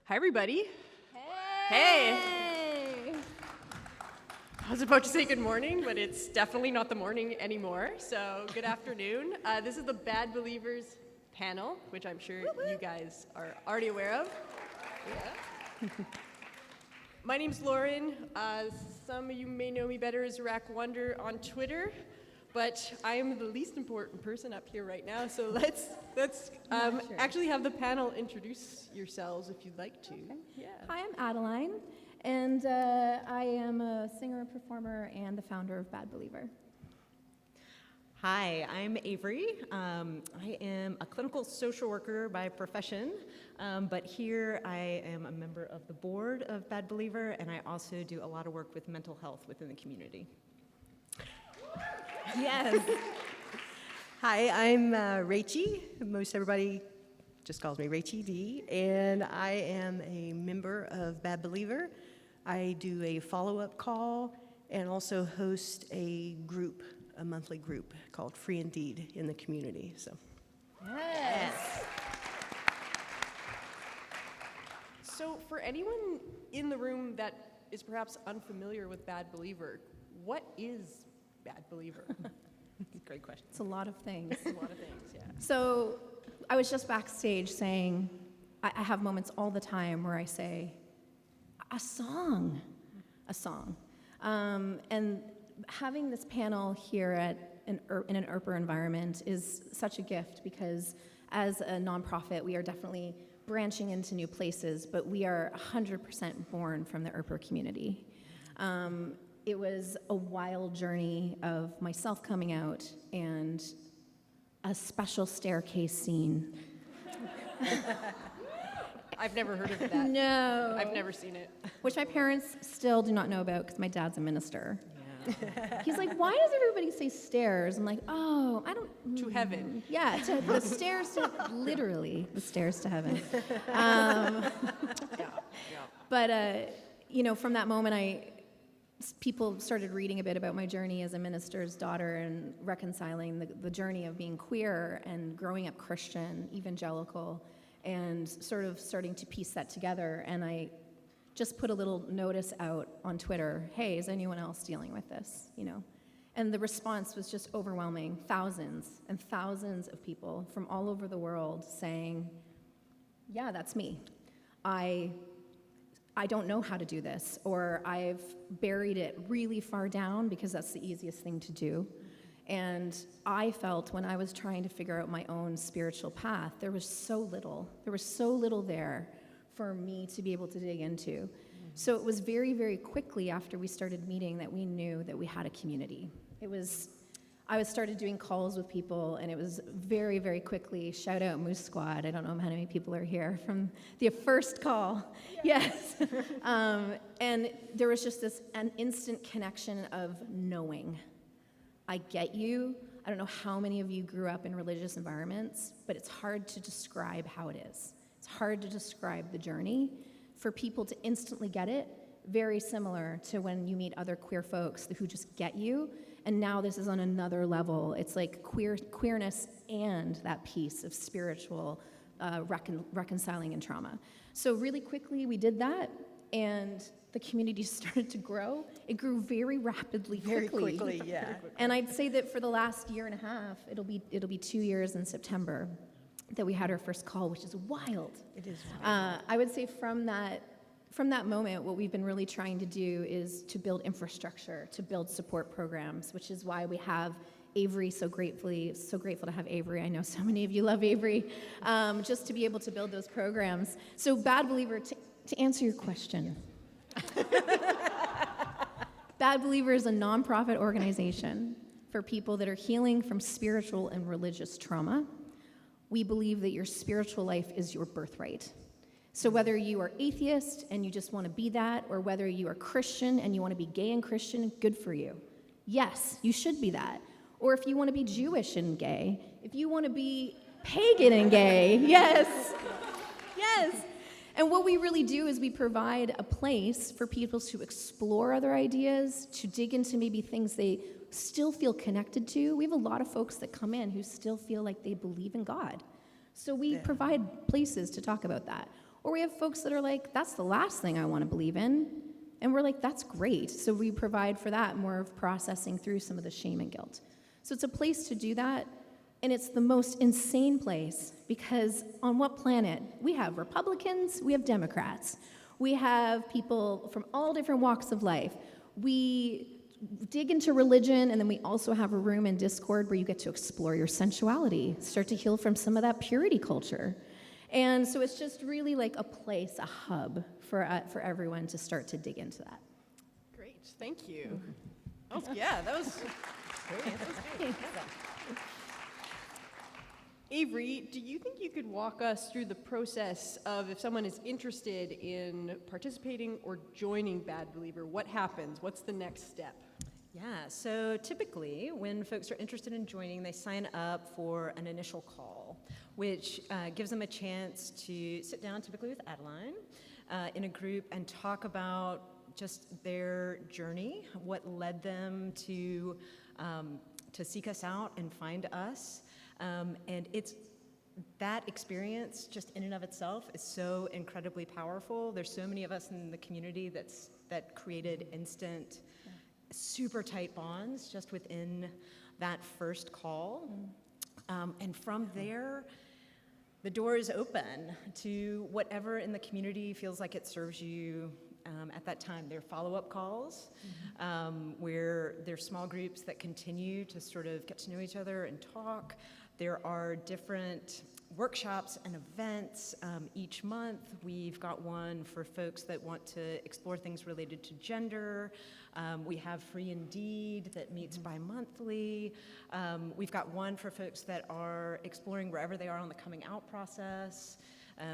Hi, everybody. Hey! I was about to say good morning, but it's definitely not the morning anymore, so good afternoon. This is the Bad Believers panel, which I'm sure you guys are already aware of. Yeah. My name's Lauren. Some of you may know me better as Wrack Wonder on Twitter, but I am the least important person up here right now, so let's actually have the panel introduce yourselves if you'd like to. Okay. Yeah. Hi, I'm Adaline, and I am a singer and performer and the founder of Bad Believer. Hi, I'm Avery. I am a clinical social worker by profession, but here I am a member of the board of Bad Believer, and I also do a lot of work with mental health within the community. Yes. Hi, I'm Rachie. Most everybody just calls me Rachie D, and I am a member of Bad Believer. I do a follow-up call and also host a monthly group called Free Indeed in the community. So. Yes. So for anyone in the room that is perhaps unfamiliar with Bad Believer, what is Bad Believer? That's a great question. It's a lot of things. A lot of things, yeah. So I was just backstage saying, I have moments all the time where I say, a song. And having this panel here in an Earper environment is such a gift because as a nonprofit, we are definitely branching into new places, but we are 100% born from the Earper community. It was a wild journey of myself coming out and a special staircase scene. I've never heard of that. No. I've never seen it. Which my parents still do not know about because my dad's a minister. Yeah. He's like, why does everybody say stairs? I'm like, oh, I don't. To heaven. Yeah, to the stairs to, literally, the stairs to heaven. Yeah. But, from that moment, people started reading a bit about my journey as a minister's daughter and reconciling the journey of being queer and growing up Christian, evangelical, and sort of starting to piece that together. And I just put a little notice out on Twitter, hey, is anyone else dealing with this? And the response was just overwhelming. Thousands and thousands of people from all over the world saying, yeah, that's me. I don't know how to do this, or I've buried it really far down because that's the easiest thing to do. And I felt when I was trying to figure out my own spiritual path, there was so little there for me to be able to dig into. So it was very, very quickly after we started meeting that we knew that we had a community. I started doing calls with people, and it was very, very quickly, shout out Moose Squad. I don't know how many people are here from the first call. Yes. And there was just an instant connection of knowing. I get you. I don't know how many of you grew up in religious environments, but it's hard to describe how it is. It's hard to describe the journey. For people to instantly get it, very similar to when you meet other queer folks who just get you. And now this is on another level. It's like queerness and that piece of spiritual reconciling and trauma. So really quickly we did that, and the community started to grow. It grew very rapidly, Very quickly, yeah. And I'd say that for the last year and a half, it'll be 2 years in September that we had our first call, which is wild. It is wild. I would say from that moment, what we've been really trying to do is to build infrastructure, to build support programs, which is why we have Avery, so grateful to have Avery. I know so many of you love Avery, just to be able to build those programs. So Bad Believer, to answer your question, Bad Believer is a nonprofit organization for people that are healing from spiritual and religious trauma. We believe that your spiritual life is your birthright. So whether you are atheist and you just want to be that, or whether you are Christian and you want to be gay and Christian, good for you. Yes, you should be that. Or if you want to be Jewish and gay, if you want to be pagan and gay, yes. And what we really do is we provide a place for people to explore other ideas, to dig into maybe things they still feel connected to. We have a lot of folks that come in who still feel like they believe in God. So we provide places to talk about that. Or we have folks that are like, that's the last thing I want to believe in. And we're like, that's great. So we provide for that, more of processing through some of the shame and guilt. So it's a place to do that. And it's the most insane place because on what planet? We have Republicans, we have Democrats, we have people from all different walks of life. We dig into religion, and then we also have a room in Discord where you get to explore your sensuality, start to heal from some of that purity culture. And so it's just really like a place, a hub for everyone to start to dig into that. Great, thank you. Oh, yeah, that was great. Avery, do you think you could walk us through the process of if someone is interested in participating or joining Bad Believer, what happens? What's the next step? Yeah, so typically when folks are interested in joining, they sign up for an initial call, which gives them a chance to sit down, typically with Adaline, in a group and talk about just their journey, what led them to seek us out and find us. And it's that experience just in and of itself is so incredibly powerful. There's so many of us in the community that created instant, super tight bonds just within that first call. And from there, the door is open to whatever in the community feels like it serves you at that time. There are follow-up calls where there's small groups that continue to sort of get to know each other and talk. There are different workshops and events each month. We've got one for folks that want to explore things related to gender. We have Free Indeed that meets bi-monthly. We've got one for folks that are exploring wherever they are on the coming out process.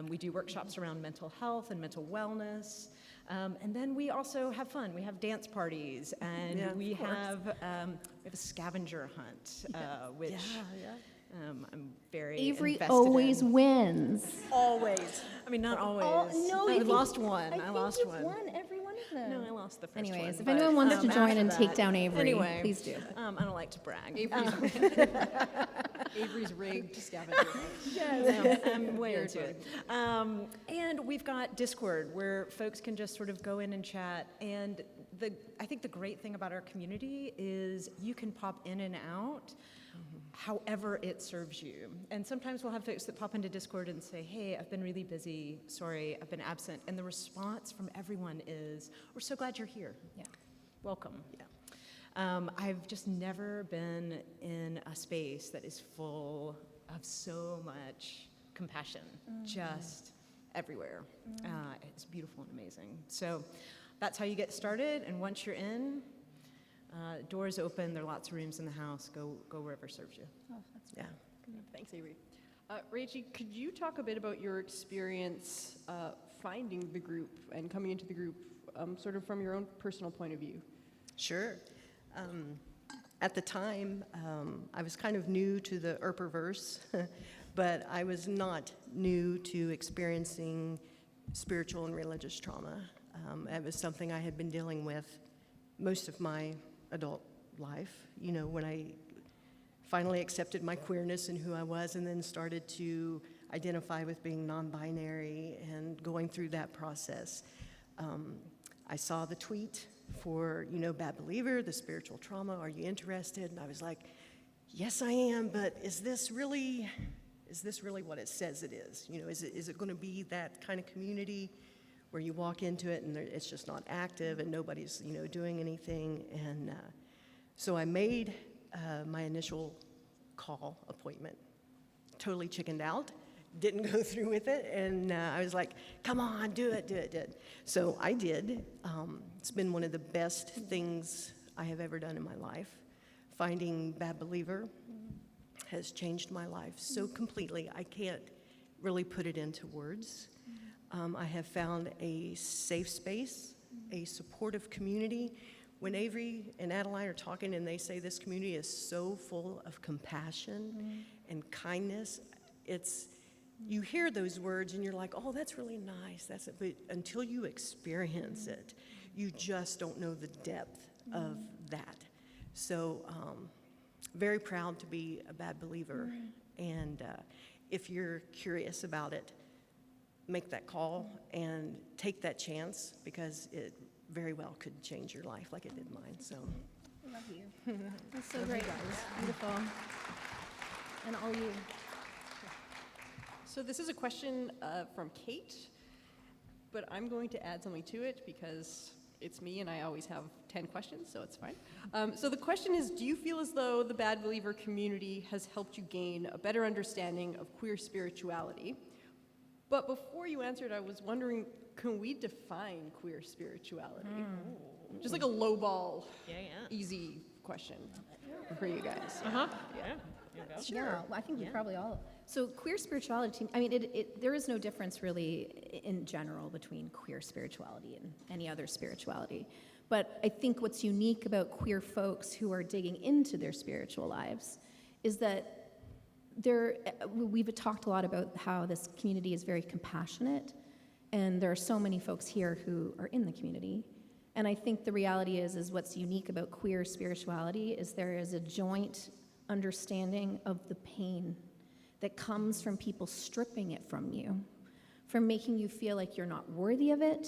We do workshops around mental health and mental wellness. And then we also have fun. We have dance parties, and we have a scavenger hunt, which I'm very Avery invested always in. wins. Always. I mean, not always. No, I I think- lost one. I lost think one. you've won every one of them. No, I lost the first one. Anyways, if but, anyone wants to join after and that- take down Avery, anyway, please do. I don't like to brag. Avery's rigged scavenger hunt. Yeah, I'm way Very into it. And we've got Discord where folks can just sort of go in and chat. And I think the great thing about our community is you can pop in and out however it serves you. And sometimes we'll have folks that pop into Discord and say, hey, I've been really busy. Sorry, I've been absent. And the response from everyone is, we're so glad you're here. Yeah. Welcome. Yeah. I've just never been in a space that is full of so much compassion, just everywhere. It's beautiful and amazing. So that's how you get started. And once you're in, doors open. There are lots of rooms in the house. Go wherever serves you. Yeah. Thanks, Avery. Rachie, could you talk a bit about your experience finding the group and coming into the group sort of from your own personal point of view? Sure. At the time, I was kind of new to the Earperverse, but I was not new to experiencing spiritual and religious trauma. It was something I had been dealing with most of my adult life. You know, when I finally accepted my queerness and who I was, and then started to identify with being non-binary and going through that process. I saw the tweet for, Bad Believer, the spiritual trauma, are you interested? And I was like, yes, I am, but is this really what it says it is? Is it going to be that kind of community where you walk into it and it's just not active and nobody's, doing anything? And so I made my initial call appointment, totally chickened out. Didn't go through with it, and I was like, come on, do it. So I did. It's been one of the best things I have ever done in my life. Finding Bad Believer has changed my life so completely, I can't really put it into words. I have found a safe space, a supportive community. When Avery and Adaline are talking and they say this community is so full of compassion and kindness, you hear those words and you're like, oh, that's really nice. That's it. But until you experience it, you just don't know the depth of that. So very proud to be a Bad Believer. And if you're curious about it, make that call and take that chance, because it very well could change your life like it did mine. So, Love you. That's so great. Beautiful. And all you. So this is a question from Kate, but I'm going to add something to it because it's me and I always have 10 questions, so it's fine. So the question is, do you feel as though the Bad Believer community has helped you gain a better understanding of queer spirituality? But before you answered, I was wondering, can we define queer spirituality? Just like a lowball, easy question for you guys. Yeah, well, I think we probably all. So queer spirituality, I mean, there is no difference really in general between queer spirituality and any other spirituality. But I think what's unique about queer folks who are digging into their spiritual lives is that we've talked a lot about how this community is very compassionate, and there are so many folks here who are in the community. And I think the reality is what's unique about queer spirituality is there is a joint understanding of the pain that comes from people stripping it from you, from making you feel like you're not worthy of it,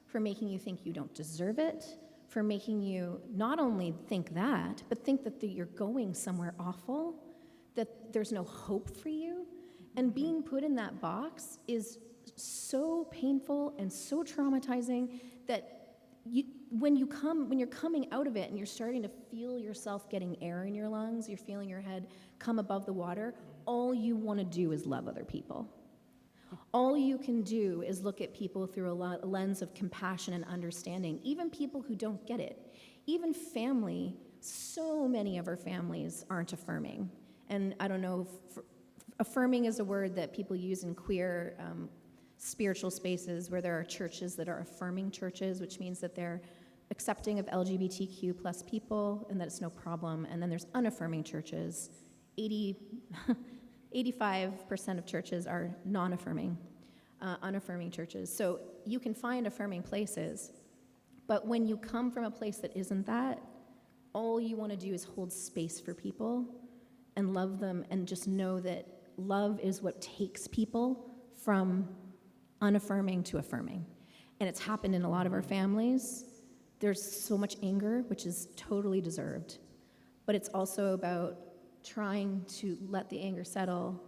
for making you think you don't deserve it, for making you not only think that, but think that you're going somewhere awful, that there's no hope for you. And being put in that box is so painful and so traumatizing that when you're coming out of it and you're starting to feel yourself getting air in your lungs, you're feeling your head come above the water, all you want to do is love other people. All you can do is look at people through a lens of compassion and understanding, even people who don't get it. Even family, so many of our families aren't affirming. And I don't know, affirming is a word that people use in queer spiritual spaces where there are churches that are affirming churches, which means that they're accepting of LGBTQ plus people and that it's no problem. And then there's unaffirming churches. 85% of churches are non-affirming, unaffirming churches. So you can find affirming places, but when you come from a place that isn't that, all you want to do is hold space for people and love them, and just know that love is what takes people from unaffirming to affirming. And it's happened in a lot of our families. There's so much anger, which is totally deserved, but it's also about trying to let the anger settle,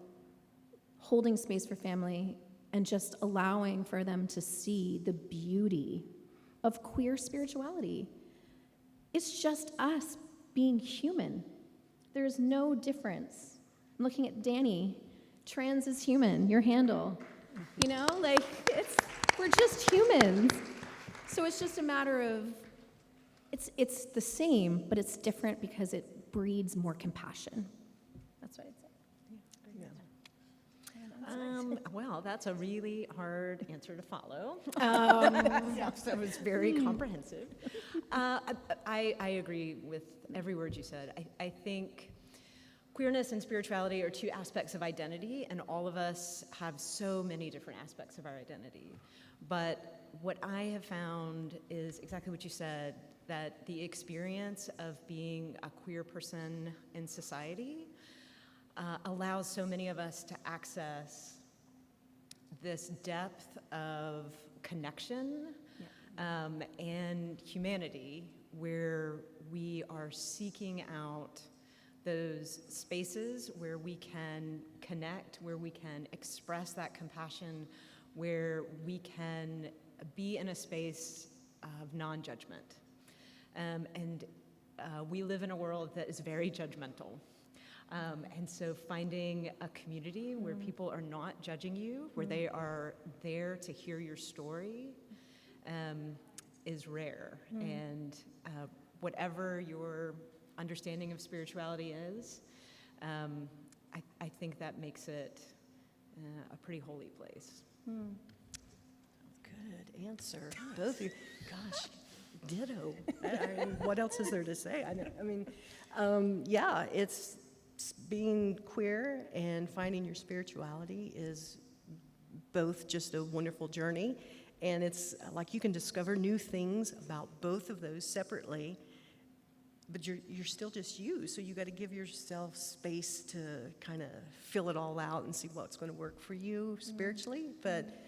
holding space for family, and just allowing for them to see the beauty of queer spirituality. It's just us being human. There's no difference. I'm looking at Danny. Trans is human, your handle. You know, like, we're just humans. So it's just a matter of, it's the same, but it's different because it breeds more compassion. That's what I'd say. Well, that's a really hard answer to follow. That was very comprehensive. I agree with every word you said. I think queerness and spirituality are two aspects of identity, and all of us have so many different aspects of our identity. But what I have found is exactly what you said, that the experience of being a queer person in society allows so many of us to access this depth of connection and humanity, where we are seeking out those spaces where we can connect, where we can express that compassion, where we can be in a space of non-judgment. And we live in a world that is very judgmental. And so finding a community where people are not judging you, where they are there to hear your story, is rare. And whatever your understanding of spirituality is, I think that makes it a pretty holy place. good answer. Both of you. Gosh, ditto. I mean, what else is there to say? I mean, yeah, it's being queer and finding your spirituality is both just a wonderful journey, and it's like you can discover new things about both of those separately, but you're still just you, so you got to give yourself space to kind of fill it all out and see what's going to work for you spiritually. But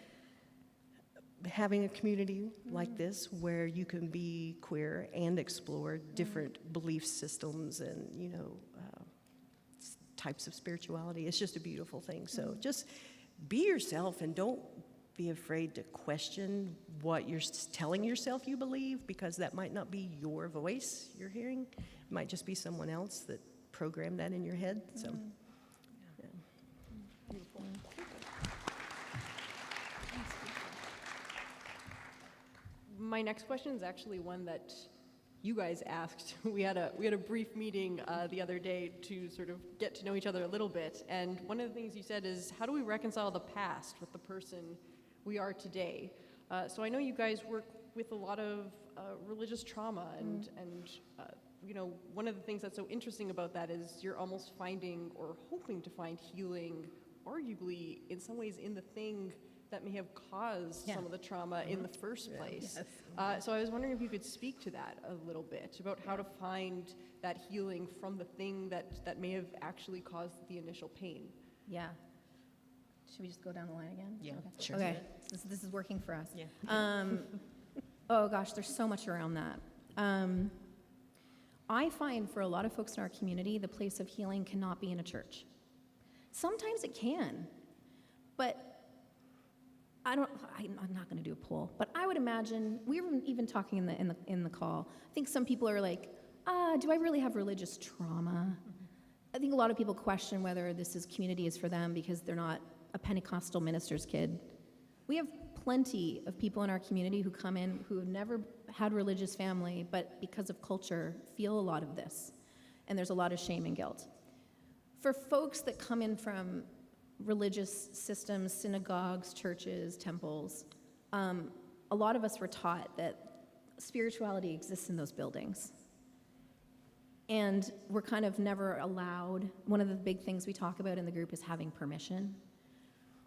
having a community like this where you can be queer and explore different belief systems and, types of spirituality. It's just a beautiful thing. So just be yourself and don't be afraid to question what you're telling yourself you believe, because that might not be your voice you're hearing. It might just be someone else that programmed that in your head. So, yeah. Beautiful. My next question is actually one that you guys asked. We had a brief meeting the other day to sort of get to know each other a little bit, and one of the things you said is, how do we reconcile the past with the person we are today? So I know you guys work with a lot of religious trauma, and one of the things that's so interesting about that is you're almost finding or hoping to find healing, arguably in some ways, in the thing that may have caused some of the trauma in the first place. Yes. So I was wondering if you could speak to that a little bit, about how to find that healing from the thing that may have actually caused the initial pain. Yeah. Should we just go down the line again? Yeah, Okay. sure. Okay, this is working for us. Yeah. Oh gosh, there's so much around that. I find for a lot of folks in our community, the place of healing cannot be in a church. Sometimes it can, but I'm not going to do a poll, but I would imagine, we were even talking in the call, I think some people are like, do I really have religious trauma? I think a lot of people question whether this community is for them because they're not a Pentecostal minister's kid. We have plenty of people in our community who come in who have never had religious family, but because of culture, feel a lot of this. And there's a lot of shame and guilt. For folks that come in from religious systems, synagogues, churches, temples, a lot of us were taught that spirituality exists in those buildings. And we're kind of never allowed. One of the big things we talk about in the group is having permission.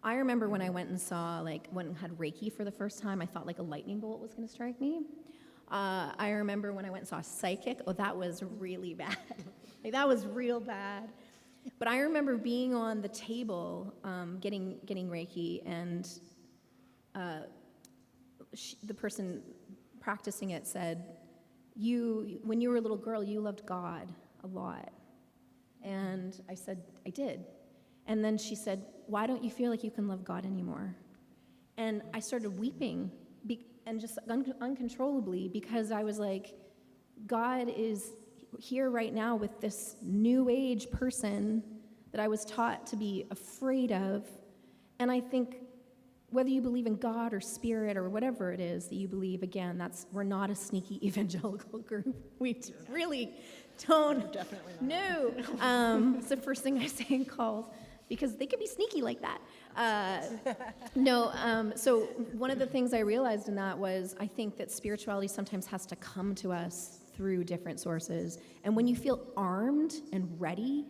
I remember when I went and went and had Reiki for the first time, I thought like a lightning bolt was going to strike me. I remember when I went and saw a psychic. Oh, that was really bad. That was real bad. But I remember being on the table, getting Reiki, and the person practicing it said, when you were a little girl, you loved God a lot. And I said, I did. And then she said, why don't you feel like you can love God anymore? And I started weeping, and just uncontrollably, because I was like, God is here right now with this new age person that I was taught to be afraid of. And I think whether you believe in God or spirit or whatever it is that you believe, again, we're not a sneaky evangelical group. We really don't. Definitely not. No. It's the first thing I say in calls, because they can be sneaky like that. So one of the things I realized in that was, I think that spirituality sometimes has to come to us through different sources. And when you feel armed and ready,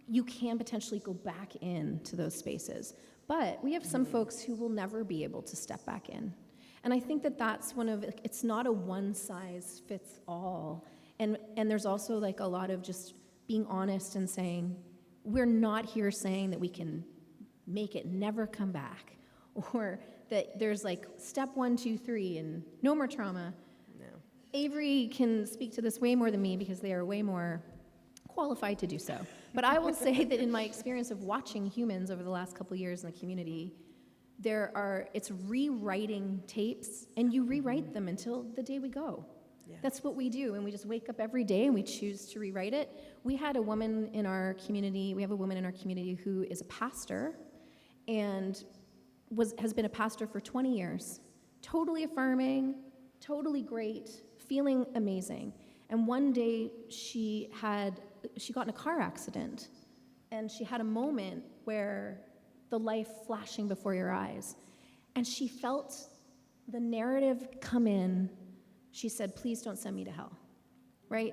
you can potentially go back into those spaces. But we have some folks who will never be able to step back in. And I think that that's it's not a one size fits all. And there's also like a lot of just being honest and saying, we're not here saying that we can make it never come back, or that there's like step 1, 2, 3 and no more trauma. No. Avery can speak to this way more than me because they are way more qualified to do so. But I will say that in my experience of watching humans over the last couple of years in the community, it's rewriting tapes, and you rewrite them until the day we go. Yeah. That's what we do, and we just wake up every day and we choose to rewrite it. We have a woman in our community who is a pastor and has been a pastor for 20 years. Totally affirming, totally great, feeling amazing. And one day she got in a car accident, and she had a moment where the life flashing before your eyes, and she felt the narrative come in. She said, please don't send me to hell, right?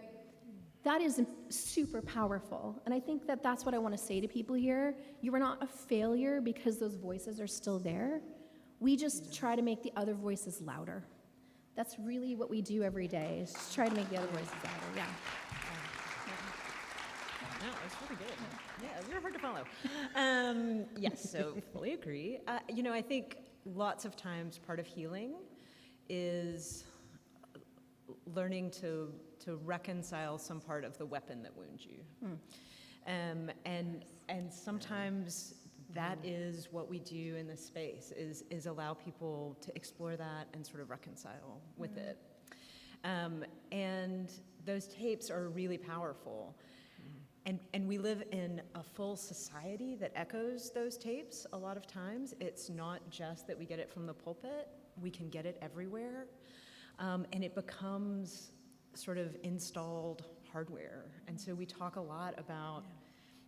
That is super powerful. And I think that that's what I want to say to people here. You are not a failure because those voices are still there. We just try to make the other voices louder. That's really what we do every day, is just try to make the other voices louder, yeah. No, it's really good. Yeah, you're hard to follow. Yes, so fully agree. I think lots of times part of healing is learning to reconcile some part of the weapon that wounds you. And sometimes that is what we do in this space, is allow people to explore that and sort of reconcile with it. And those tapes are really powerful. And we live in a full society that echoes those tapes a lot of times. It's not just that we get it from the pulpit, we can get it everywhere. And it becomes sort of installed hardware. And so we talk a lot about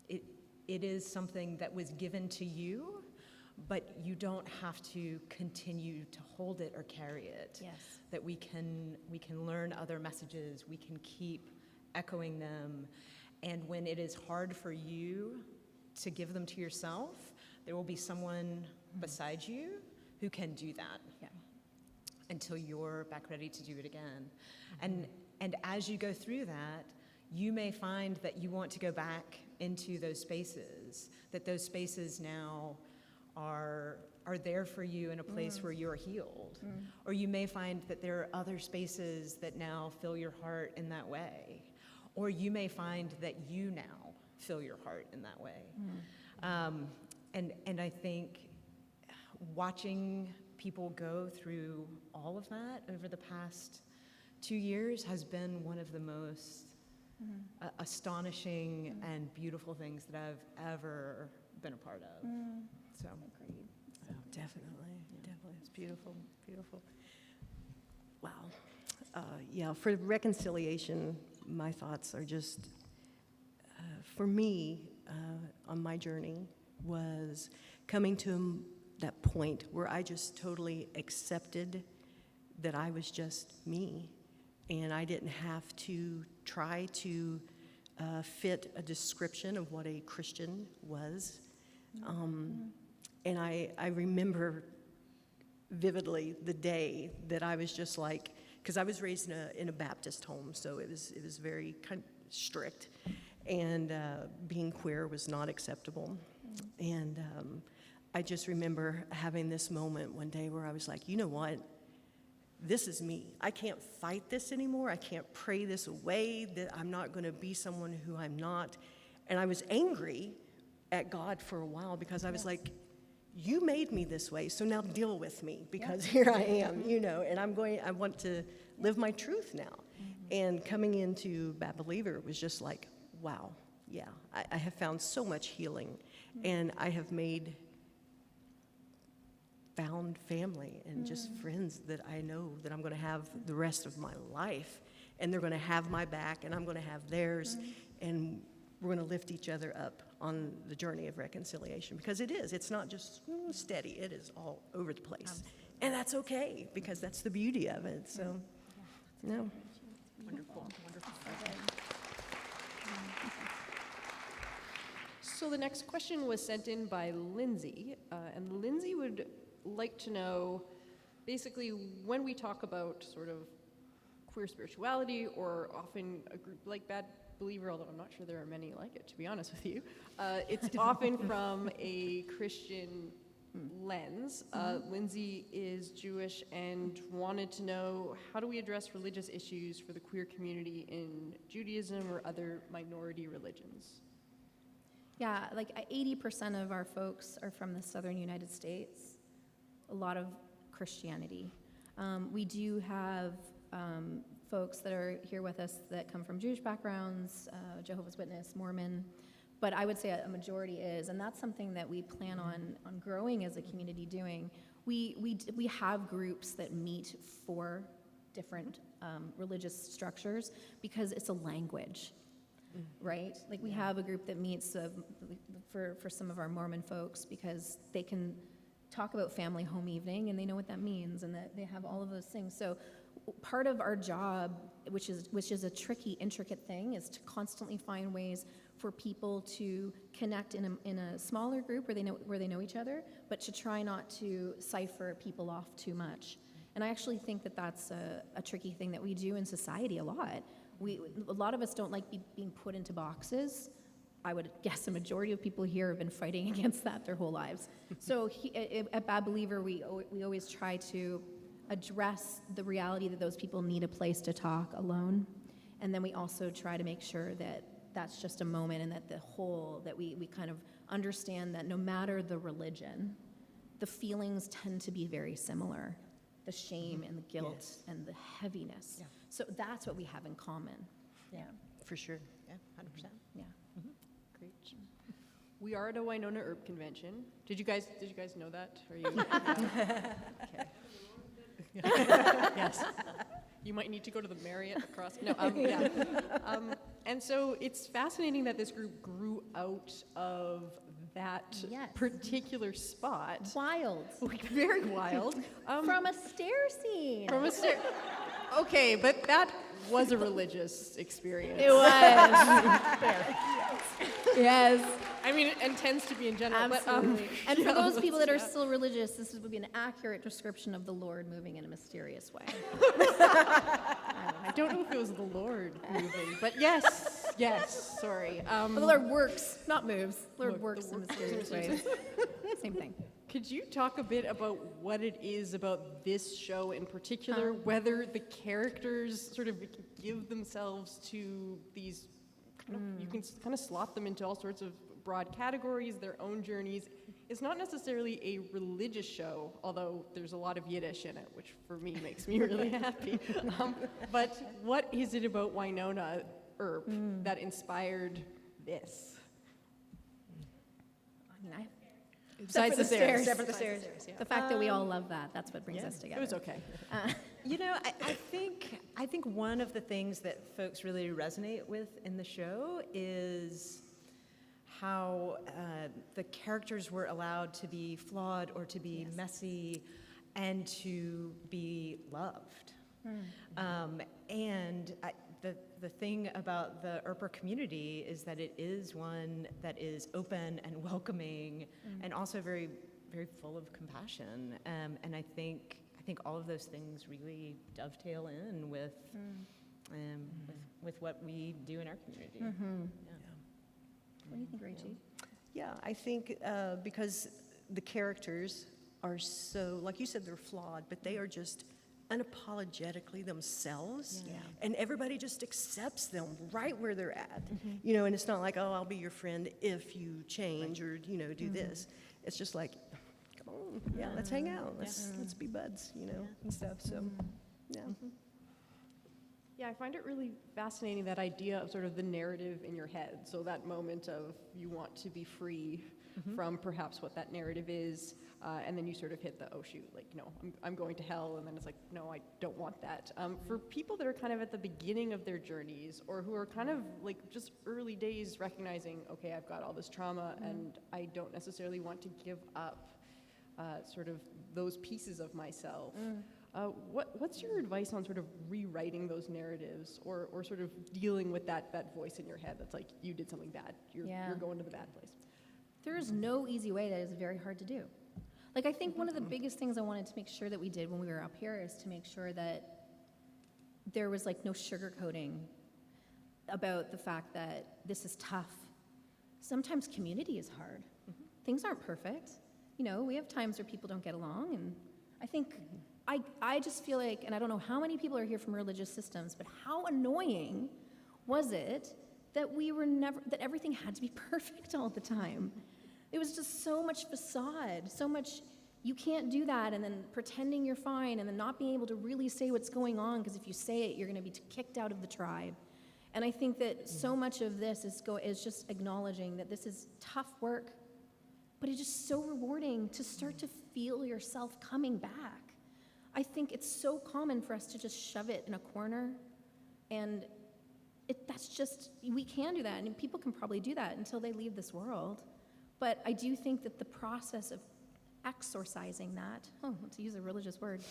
it. It is something that was given to you, but you don't have to continue to hold it or carry it. Yes. That we can learn other messages, we can keep echoing them. And when it is hard for you to give them to yourself, there will be someone beside you who can do that. Yeah. Until you're back ready to do it again. And as you go through that, you may find that you want to go back into those spaces, that those spaces now are there for you in a place where you're healed. Or you may find that there are other spaces that now fill your heart in that way. Or you may find that you now fill your heart in that way. And I think watching people go through all of that over the past 2 years has been one of the most astonishing and beautiful things that I've ever been a part of. So, Definitely. It's beautiful, beautiful. Wow. Yeah, for reconciliation, my thoughts are just, for me, on my journey, was coming to that point where I just totally accepted that I was just me, and I didn't have to try to fit a description of what a Christian was. And I remember vividly the day that I was just like, because I was raised in a Baptist home, so it was very kind of strict, and being queer was not acceptable. And I just remember having this moment one day where I was like, you know what? This is me. I can't fight this anymore. I can't pray this away, that I'm not going to be someone who I'm not. And I was angry at God for a while because I was like, you made me this way, so now deal with me, because here I am, and I want to live my truth now. And coming into Bad Believer was just like, wow, yeah, I have found so much healing, and I have found family and just friends that I know that I'm going to have the rest of my life, and they're going to have my back, and I'm going to have theirs, and we're going to lift each other up on the journey of reconciliation, because it's not just steady, it is all over the place. And that's okay, because that's the beauty of it. So, no. wonderful. So the next question was sent in by Lindsay, and Lindsay would like to know, basically, when we talk about sort of queer spirituality, or often a group like Bad Believer, although I'm not sure there are many like it, to be honest with you, it's often from a Christian lens. Lindsay is Jewish and wanted to know, how do we address religious issues for the queer community in Judaism or other minority religions? Yeah, like 80% of our folks are from the southern United States, a lot of Christianity. We do have folks that are here with us that come from Jewish backgrounds, Jehovah's Witness, Mormon, but I would say a majority is, and that's something that we plan on growing as a community doing. We have groups that meet for different religious structures because it's a language. Right? Like we have a group that meets for some of our Mormon folks because they can talk about family home evening and they know what that means, and that they have all of those things. So part of our job, which is a tricky, intricate thing, is to constantly find ways for people to connect in a smaller group where they know each other, but to try not to cipher people off too much. And I actually think that that's a tricky thing that we do in society a lot. A lot of us don't like being put into boxes, I would guess a majority of people here have been fighting against that their whole lives. So at Bad Believer, we always try to address the reality that those people need a place to talk alone. And then we also try to make sure that that's just a moment, and that that we kind of understand that no matter the religion, the feelings tend to be very similar. The shame and the guilt and the heaviness. Yeah. So that's what we have in common. Yeah. For sure. Yeah, 100%. Yeah. Great. We are at a Wynonna Earp convention. Did you guys know that? Are you? Okay. Yes. You might need to go to the Marriott across. No. Yeah. And so it's fascinating that this group grew out of that Yes. particular spot. Wild. Very wild. From a stair scene. From a stair. Okay, but that was a religious experience. It was. Yes. I mean, and tends to be in general. Absolutely. But, And for yeah, those people that are yeah. still religious, this would be an accurate description of the Lord moving in a mysterious way. I don't know if it was the Lord moving, but yes, sorry. But the Lord works, not moves. The Lord Work- works the in work- mysterious ways. Same thing. Could you talk a bit about what it is about this show in particular, whether the characters sort of give themselves to these kind of, you can kind of slot them into all sorts of broad categories, their own journeys. It's not necessarily a religious show, although there's a lot of Yiddish in it, which for me makes me really happy. But what is it about Wynonna Earp that inspired this? I mean, Besides for the stairs. Except for the stairs. the fact that we all love that's what brings us It together. was okay. You know, I think one of the things that folks really resonate with in the show is how the characters were allowed to be flawed or to be messy and to be loved. And the thing about the Earper community is that it is one that is open and welcoming and also very, very full of compassion. And I think all of those things really dovetail in with what we do in our community. Yeah. What do you think, Rachie? Yeah, I think because the characters are so, like you said, they're flawed, but they are just unapologetically themselves, and everybody just accepts them right where they're at. You know, and it's not like, oh, I'll be your friend if you change or, you know, do this. It's just like, come on, let's hang out, let's be buds, you know, and stuff. So, yeah. Yeah, I find it really fascinating, that idea of sort of the narrative in your head. So that moment of you want to be free from perhaps what that narrative is, and then you sort of hit the, oh shoot, like, no, I'm going to hell, and then it's like, no, I don't want that. For people that are kind of at the beginning of their journeys, or who are kind of like just early days recognizing, okay, I've got all this trauma, and I don't necessarily want to give up sort of those pieces of myself. What's your advice on sort of rewriting those narratives, or sort of dealing with that voice in your head that's like, you did something bad, you're going to the bad place? There is no easy way. That is very hard to do. Like, I think one of the biggest things I wanted to make sure that we did when we were up here is to make sure that there was like no sugarcoating about the fact that this is tough. Sometimes community is hard. Things aren't perfect. You know, we have times where people don't get along, and I think I just feel like, and I don't know how many people are here from religious systems, but how annoying was it that that everything had to be perfect all the time? It was just so much facade, so much, you can't do that, and then pretending you're fine, and then not being able to really say what's going on, because if you say it, you're going to be kicked out of the tribe. And I think that so much of this is just acknowledging that this is tough work, but it's just so rewarding to start to feel yourself coming back. I think it's so common for us to just shove it in a corner, and we can do that, and people can probably do that until they leave this world. But I do think that the process of exorcising that, to use a religious word,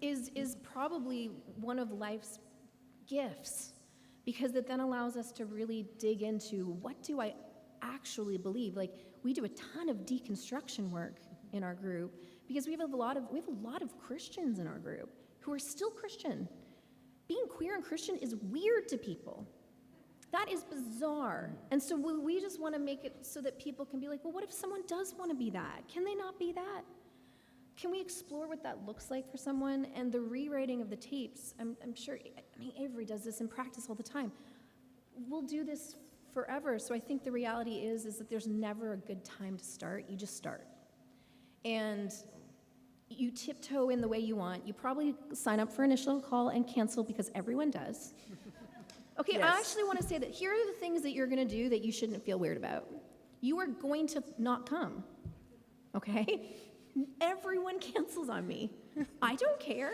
is probably one of life's gifts, because it then allows us to really dig into, what do I actually believe? Like, we do a ton of deconstruction work in our group, because we have a lot of Christians in our group who are still Christian. Being queer and Christian is weird to people. That is bizarre. And so we just want to make it so that people can be like, well, what if someone does want to be that? Can they not be that? Can we explore what that looks like for someone? And the rewriting of the tapes, I'm sure, Avery does this in practice all the time. We'll do this forever. So I think the reality is that there's never a good time to start. You just start. And you tiptoe in the way you want. You probably sign up for initial call and cancel because everyone does. Okay, Yes. I actually want to say that here are the things that you're going to do that you shouldn't feel weird about. You are going to not come, okay? Everyone cancels on me. I don't care.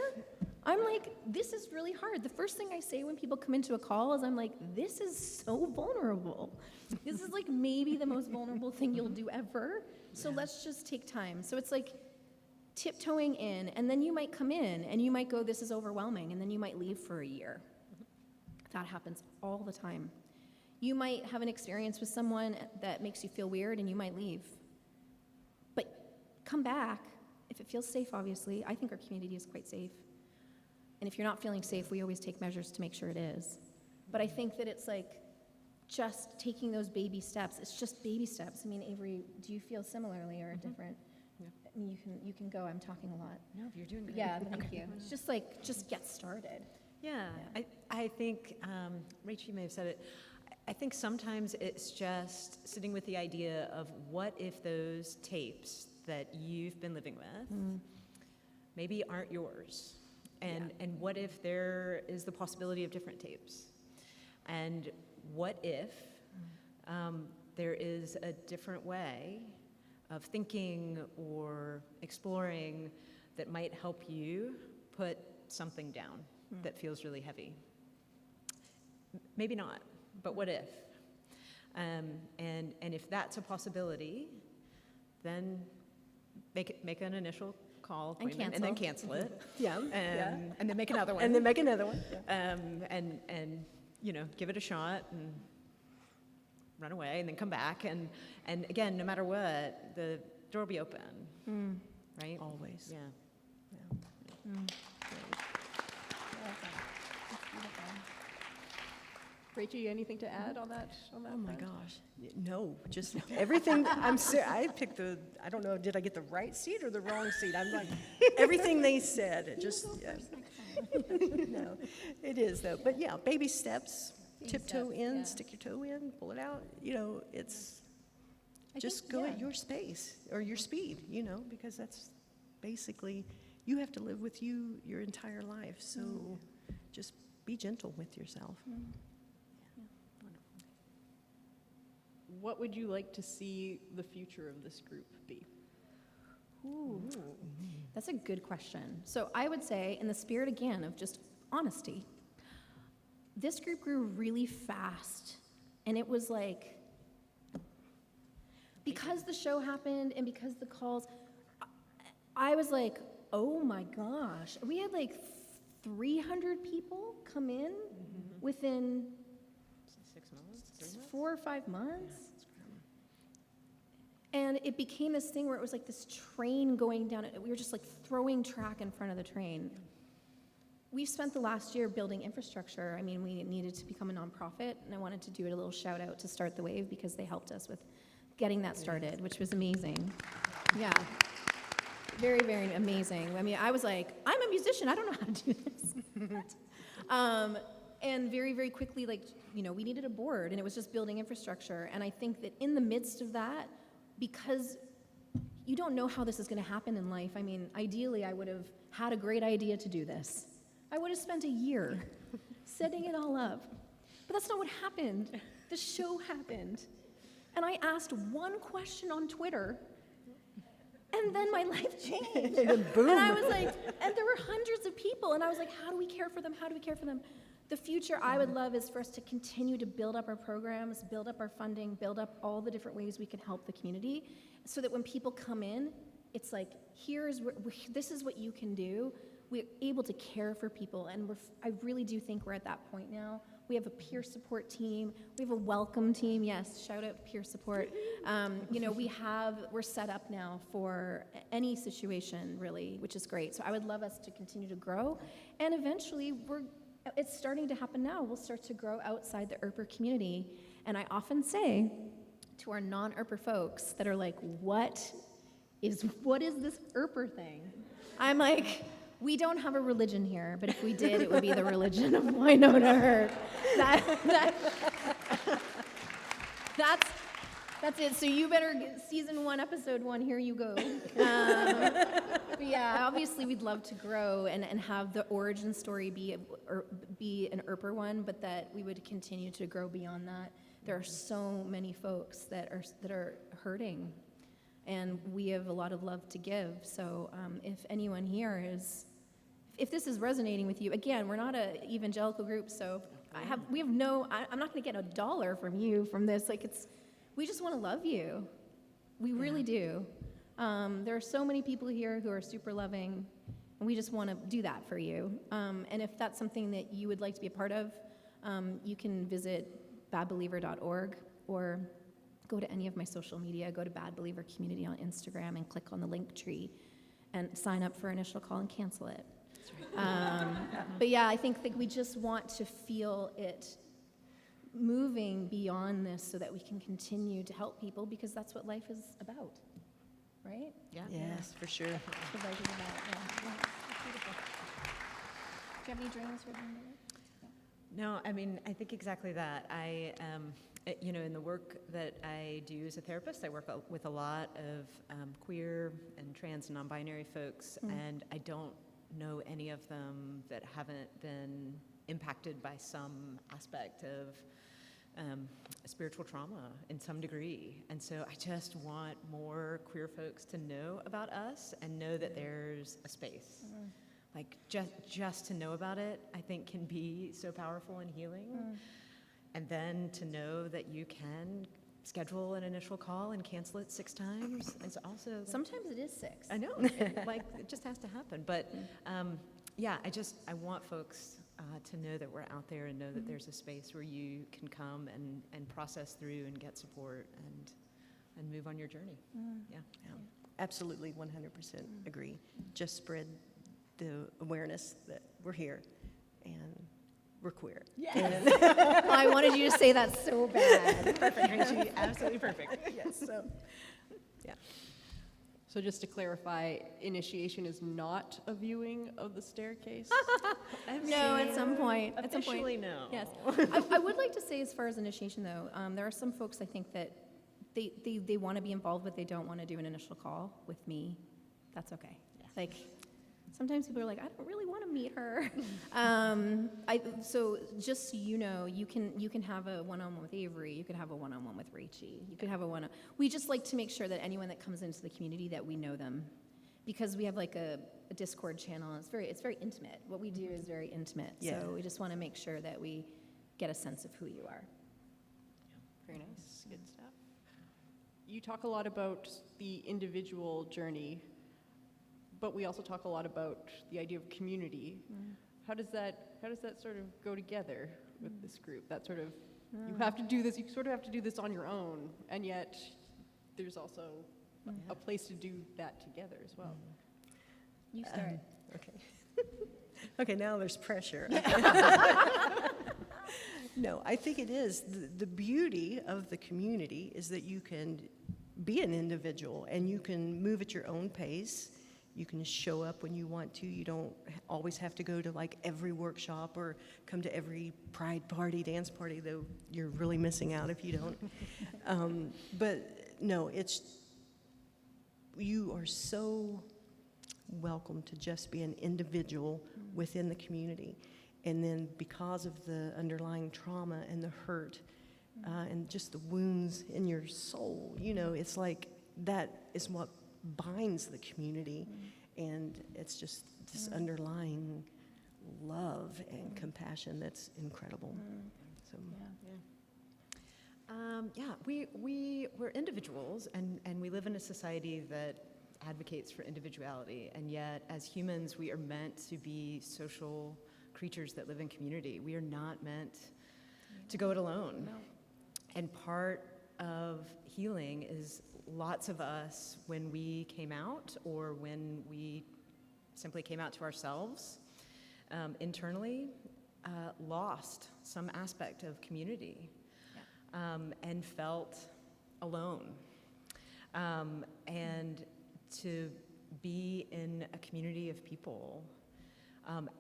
I'm like, this is really hard. The first thing I say when people come into a call is I'm like, this is so vulnerable. This is like maybe the most vulnerable thing you'll do ever. So let's just take time. So it's like tiptoeing in, and then you might come in and you might go, this is overwhelming, and then you might leave for a year. That happens all the time. You might have an experience with someone that makes you feel weird and you might leave. But come back if it feels safe, obviously. I think our community is quite safe. And if you're not feeling safe, we always take measures to make sure it is. But I think that it's like just taking those baby steps. It's just baby steps. I mean, Avery, do you feel similarly or different? Yeah. I mean, you can go. I'm talking a lot. No, you're doing great. Yeah, thank you. It's just like, just get started. Yeah, I think, Rachie may have said it, I think sometimes it's just sitting with the idea of what if those tapes that you've been living with maybe aren't yours? And what if there is the possibility of different tapes? And what if there is a different way of thinking or exploring that might help you put something down that feels really heavy? Maybe not, but what if? And if that's a possibility, then make an initial call appointment and then cancel it. Yeah. And then make another one. And then make another one. And give it a shot and run away and then come back. And again, no matter what, the door will be open, right? Always. Yeah. Rachie, anything to add on that? Oh my front? gosh. No, just everything. I picked I don't know, did I get the right seat or the wrong seat? I'm like, everything they said, it just, yeah. No, it is though. But yeah, baby steps, tiptoe in, stick your toe in, pull it out. It's just go at your space or your speed, because that's basically, you have to live with you your entire life. So just be gentle with yourself. What would you like to see the future of this group be? Ooh. That's a good question. So I would say, in the spirit again of just honesty, this group grew really fast. And it was like, because the show happened and because the calls, I was like, oh my gosh. We had like 300 people come in within 6 months? 4 or 5 months. And it became this thing where it was like this train going down. We were just like throwing track in front of the train. We've spent the last year building infrastructure. I mean, we needed to become a nonprofit, and I wanted to do a little shout out to Start the Wave because they helped us with getting that started, which was amazing. Yeah. Very, very amazing. I mean, I was like, I'm a musician. I don't know how to do this. And very, very quickly, we needed a board, and it was just building infrastructure. And I think that in the midst of that, because you don't know how this is going to happen in life. I mean, ideally, I would have had a great idea to do this. I would have spent a year setting it all up. But that's not what happened. The show happened. And I asked one question on Twitter, and then my life changed. And boom. And I was like, and there were hundreds of people, and I was like, how do we care for them? How do we care for them? The future I would love is for us to continue to build up our programs, build up our funding, build up all the different ways we can help the community, so that when people come in, it's like, this is what you can do. We're able to care for people, and I really do think we're at that point now. We have a peer support team. We have a welcome team. Yes, shout out peer support. We're set up now for any situation, really, which is great. So I would love us to continue to grow, and eventually it's starting to happen now. We'll start to grow outside the Earper community. And I often say to our non-Earper folks that are like, what is this Earper thing? I'm like, we don't have a religion here, but if we did, it would be the religion of Wynonna Earp. That's it. So you better get season 1, episode 1. Here you go. But yeah, obviously we'd love to grow and have the origin story be an Earper one, but that we would continue to grow beyond that. There are so many folks that are hurting, and we have a lot of love to give. So if anyone here if this is resonating with you, again, we're not an evangelical group, so I'm not going to get $1 from you from this. We just want to love you. We really do. There are so many people here who are super loving, and we just want to do that for you. And if that's something that you would like to be a part of, you can visit badbeliever.org or go to any of my social media. Go to Bad Believer Community on Instagram and click on the link tree and sign up for initial call and cancel it. But yeah, I think that we just want to feel it moving beyond this so that we can continue to help people, because that's what life is about, right? Yeah. Yes, for sure. That's what life is about. Yeah. That's beautiful. Do you have any dreams for them? No, I mean, I think exactly that. In the work that I do as a therapist, I work with a lot of queer and trans and non-binary folks, and I don't know any of them that haven't been impacted by some aspect of spiritual trauma in some degree. And so I just want more queer folks to know about us and know that there's a space. Like just to know about it, I think can be so powerful and healing. And then to know that you can schedule an initial call and cancel it 6 times. It's also Sometimes it is 6. I know, it just has to happen. But I want folks to know that we're out there and know that there's a space where you can come and process through and get support and move on your journey. Yeah. Absolutely, 100% agree. Just spread the awareness that we're here and we're queer. Yes. Oh, I wanted you to say that so bad. Perfect, Rachie. Absolutely perfect. Yes, so, yeah. So just to clarify, initiation is not a viewing of the staircase? No, at some point. Officially, no. Yes. I would like to say, as far as initiation, though, there are some folks, I think, that they want to be involved, but they don't want to do an initial call with me. That's okay. Yes. Sometimes people are like, I don't really want to meet her. So just so you know, you can have a one-on-one with Avery. You can have a one-on-one with Rachie. You could have a one-on. We just like to make sure that anyone that comes into the community, that we know them, because we have a Discord channel. It's very intimate. What we do is very intimate. Yeah. So we just want to make sure that we get a sense of who you are. Very nice, good stuff. You talk a lot about the individual journey, but we also talk a lot about the idea of community. How does that sort of go together with this group? That sort of, you have to do this, you sort of have to do this on your own, and yet there's also a place to do that together as well. You start. Okay. Okay, now there's pressure. No, I think it is. The beauty of the community is that you can be an individual and you can move at your own pace. You can show up when you want to. You don't always have to go to every workshop or come to every pride party, dance party, though you're really missing out if you don't. But no, you are so welcome to just be an individual within the community. And then because of the underlying trauma and the hurt and just the wounds in your soul, it's that is what binds the community, and it's just this underlying love and compassion that's incredible. So we're individuals, and we live in a society that advocates for individuality, and yet as humans we are meant to be social creatures that live in community. We are not meant to go it alone. No. And part of healing is lots of us, when we came out or when we simply came out to ourselves internally, lost some aspect of community and felt alone. And to be in a community of people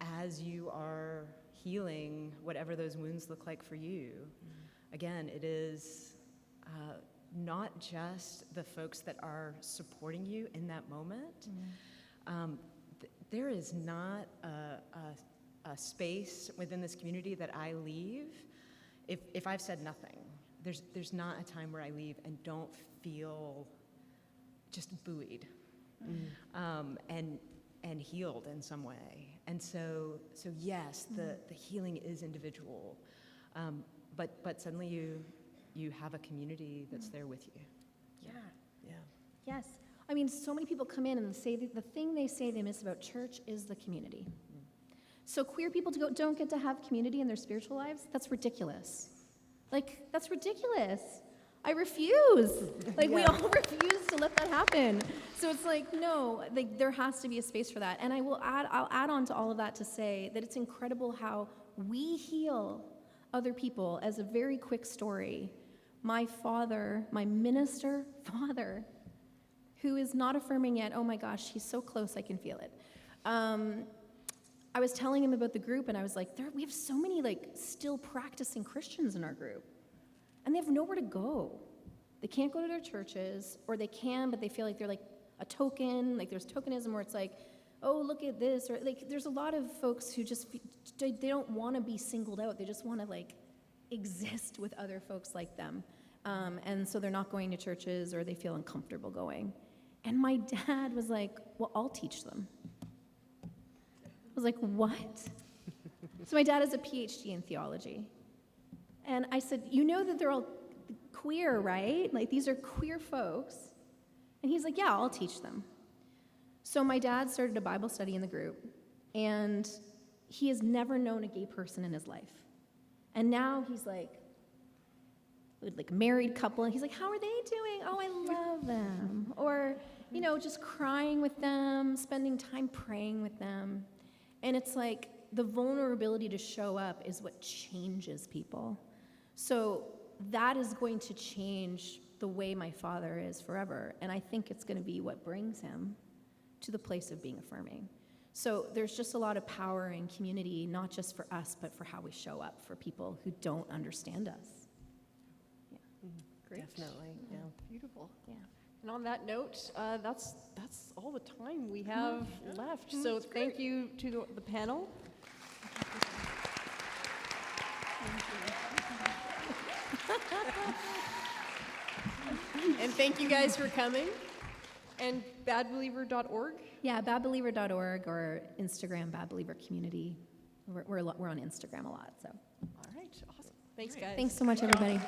as you are healing whatever those wounds look like for you. Again, it is not just the folks that are supporting you in that moment. There is not a space within this community that I leave if I've said nothing. There's not a time where I leave and don't feel just buoyed and healed in some way. And so yes, the healing is individual, but suddenly you have a community that's there with you. Yeah. Yeah. Yes. I mean, so many people come in and say that the thing they say they miss about church is the community. So queer people don't get to have community in their spiritual lives? That's ridiculous. Like, that's ridiculous. I refuse. Like, we all refuse to let that happen. So it's like, no, like, there has to be a space for that. And I'll add on to all of that to say that it's incredible how we heal other people. As a very quick story, my father, my minister father, who is not affirming yet, oh my gosh, he's so close, I can feel it. I was telling him about the group, and I was like, we have so many, like, still practicing Christians in our group, and they have nowhere to go. They can't go to their churches, or they can, but they feel like they're, like, a token, like there's tokenism where it's like, oh, look at this, or, like, there's a lot of folks who just, they don't want to be singled out. They just want to, like, exist with other folks like them, and so they're not going to churches, or they feel uncomfortable going. And my dad was like, well, I'll teach them. I was like, what? So my dad has a PhD in theology. And I said, you know that they're all queer, right? Like, these are queer folks. And he's like, yeah, I'll teach them. So my dad started a Bible study in the group, and he has never known a gay person in his life. And now he's like a married couple, and he's like, how are they doing? Oh, I love them. Or, you know, just crying with them, spending time praying with them. And it's like the vulnerability to show up is what changes people. So that is going to change the way my father is forever. And I think it's going to be what brings him to the place of being affirming. So there's just a lot of power in community, not just for us, but for how we show up for people who don't understand us. Yeah. Great. Definitely, yeah. Beautiful. Yeah. And on that note, that's all the time we have left. So thank you to the panel. And thank you guys for coming. And badbeliever.org. Yeah, badbeliever.org or Instagram, Bad Believer Community. We're on Instagram a lot, so. All right, awesome. Thanks, guys. Thanks so much, everybody.